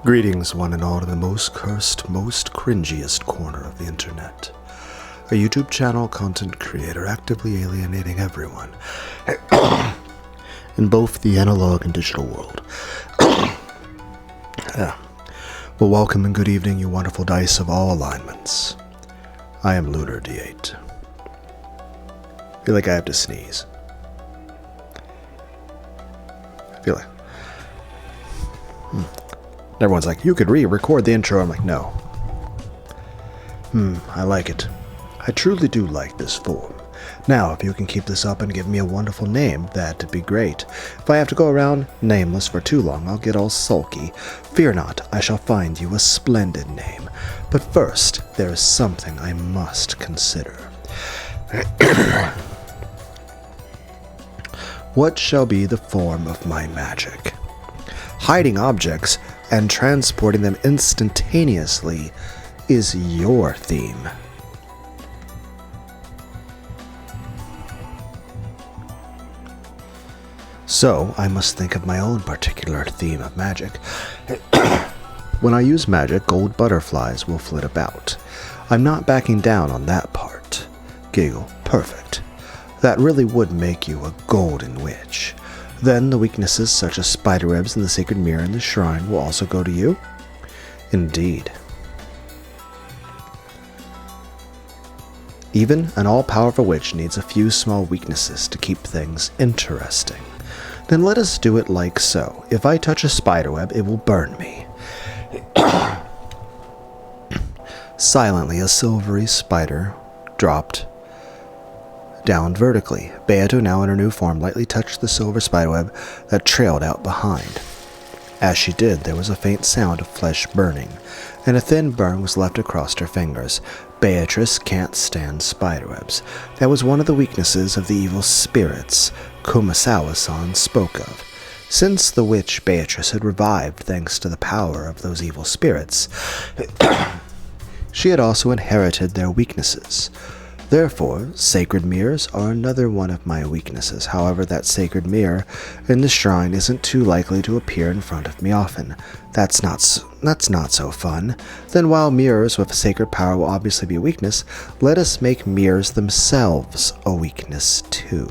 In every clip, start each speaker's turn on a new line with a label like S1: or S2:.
S1: Greetings, one and all, to the most cursed, most cringiest corner of the internet. A YouTube channel content creator actively alienating everyone in both the analog and digital world. Well, welcome and good evening, you wonderful dice of all alignments. I am Lunar D8. I feel like I have to sneeze. I feel like... Everyone's like, you could re-record the intro. I'm like, no. I like it. I truly do like this form. Now, if you can keep this up and give me a wonderful name, that'd be great. If I have to go around nameless for too long, I'll get all sulky. Fear not, I shall find you a splendid name. But first, there is something I must consider. What shall be the form of my magic? Hiding objects and transporting them instantaneously is your theme. So, I must think of my own particular theme of magic. When I use magic, gold butterflies will flit about. I'm not backing down on that part. Giggle, perfect. That really would make you a golden witch. Then the weaknesses such as spiderwebs and the sacred mirror in the shrine will also go to you? Indeed. Even an all-powerful witch needs a few small weaknesses to keep things interesting. Then let us do it like so. If I touch a spiderweb, it will burn me. Silently, a silvery spider dropped down vertically. Beato, now in her new form, lightly touched the silver spiderweb that trailed out behind. As she did, there was a faint sound of flesh burning, and a thin burn was left across her fingers. Beatrice can't stand spiderwebs. That was one of the weaknesses of the evil spirits Kumasawa-san spoke of. Since the witch Beatrice had revived thanks to the power of those evil spirits, she had also inherited their weaknesses. Therefore, sacred mirrors are another one of my weaknesses. However, that sacred mirror in the shrine isn't too likely to appear in front of me often. That's not so fun. Then while mirrors with sacred power will obviously be a weakness, let us make mirrors themselves a weakness too.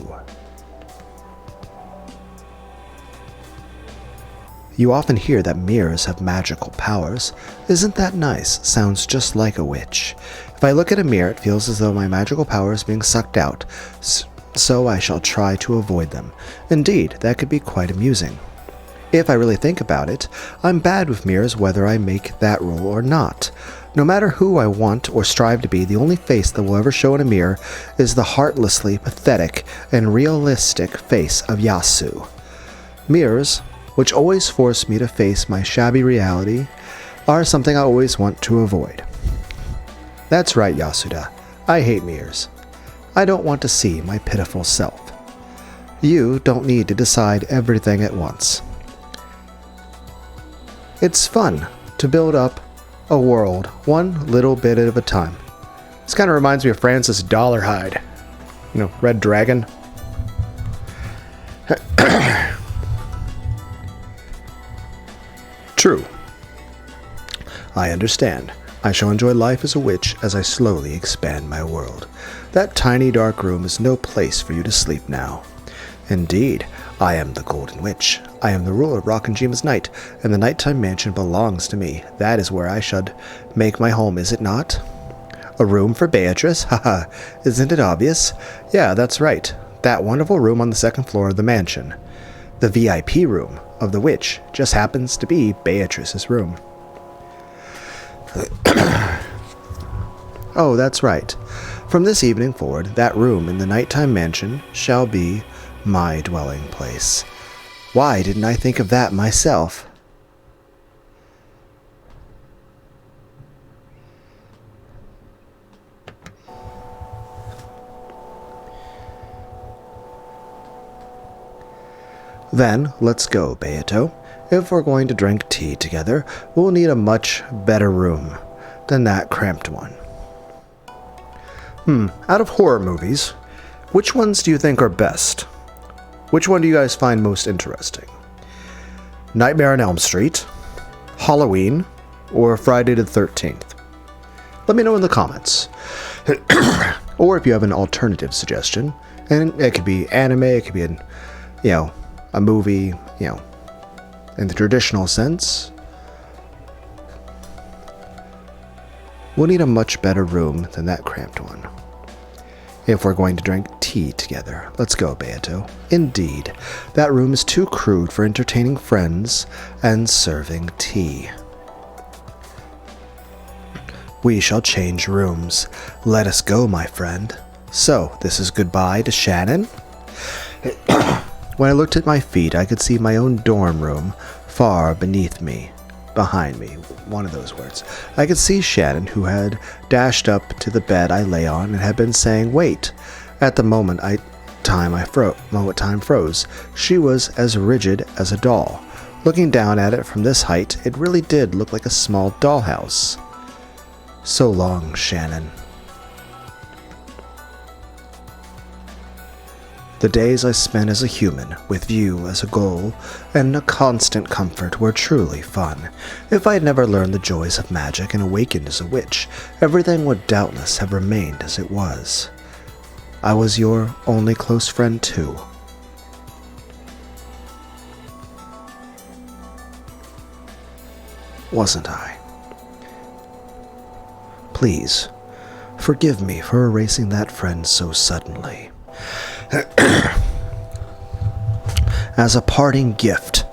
S1: You often hear that mirrors have magical powers. Isn't that nice? Sounds just like a witch. If I look at a mirror, it feels as though my magical power is being sucked out, so I shall try to avoid them. Indeed, that could be quite amusing. If I really think about it, I'm bad with mirrors whether I make that rule or not. No matter who I want or strive to be, the only face that will ever show in a mirror is the heartlessly pathetic and realistic face of Yasu. Mirrors, which always force me to face my shabby reality, are something I always want to avoid. That's right, Yasuda. I hate mirrors. I don't want to see my pitiful self. You don't need to decide everything at once. It's fun to build up a world one little bit at a time. This kind of reminds me of Francis Dollarhide. You know, Red Dragon. True. I understand. I shall enjoy life as a witch as I slowly expand my world. That tiny dark room is no place for you to sleep now. Indeed, I am the Golden Witch. I am the ruler of Rakanjima's night, and the nighttime mansion belongs to me. That is where I should make my home, is it not? A room for Beatrice? Haha, isn't it obvious? Yeah, that's right. That wonderful room on the second floor of the mansion. The VIP room of the witch just happens to be Beatrice's room. Oh, that's right. From this evening forward, that room in the nighttime mansion shall be my dwelling place. Why didn't I think of that myself? Then, let's go, Beato. If we're going to drink tea together, we'll need a much better room than that cramped one. Out of horror movies, which ones do you think are best? Which one do you guys find most interesting? Nightmare on Elm Street, Halloween or Friday the 13th? Let me know in the comments. Or if you have an alternative suggestion, and it could be anime, it could be a movie, in the traditional sense. We'll need a much better room than that cramped one. If we're going to drink tea together, let's go, Beato. Indeed, that room is too crude for entertaining friends and serving tea. We shall change rooms. Let us go, my friend. So, this is goodbye to Shannon? When I looked at my feet, I could see my own dorm room far beneath me. Behind me, one of those words. I could see Shannon, who had dashed up to the bed I lay on and had been saying, "Wait." At the moment time froze. She was as rigid as a doll. Looking down at it from this height, it really did look like a small dollhouse. So long, Shannon. The days I spent as a human, with you as a goal, and a constant comfort were truly fun. If I had never learned the joys of magic and awakened as a witch, everything would doubtless have remained as it was. I was your only close friend too. Wasn't I? Please, forgive me for erasing that friend so suddenly. As a parting gift,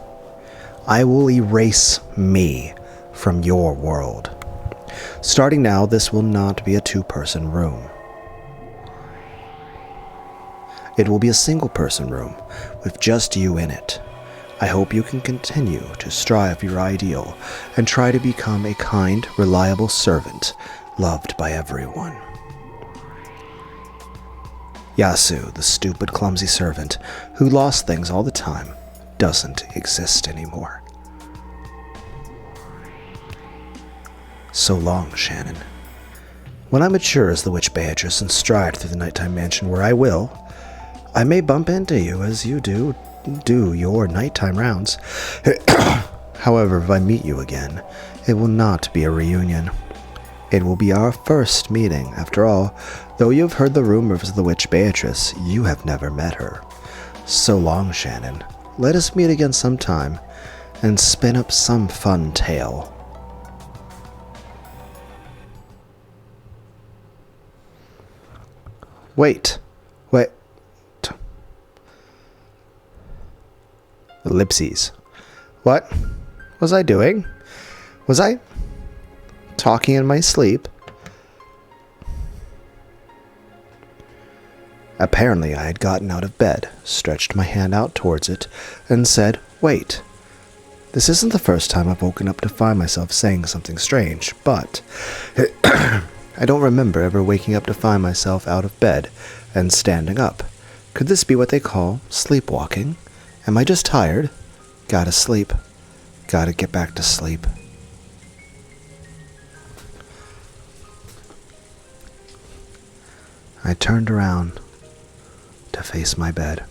S1: I will erase me from your world. Starting now, this will not be a two-person room. It will be a single-person room with just you in it. I hope you can continue to strive for your ideal and try to become a kind, reliable servant loved by everyone. Yasu, the stupid, clumsy servant who lost things all the time, doesn't exist anymore. So long, Shannon. When I mature as the Witch Beatrice and stride through the nighttime mansion where I may bump into you as you do your nighttime rounds. However, if I meet you again, it will not be a reunion. It will be our first meeting. After all, though you have heard the rumors of the Witch Beatrice, you have never met her. So long, Shannon. Let us meet again sometime and spin up some fun tale. Wait. Ellipses. What was I doing? Was I talking in my sleep? Apparently I had gotten out of bed, stretched my hand out towards it, and said, "Wait. This isn't the first time I've woken up to find myself saying something strange, but I don't remember ever waking up to find myself out of bed and standing up. Could this be what they call sleepwalking? Am I just tired? Gotta sleep. Gotta get back to sleep." I turned around to face my bed.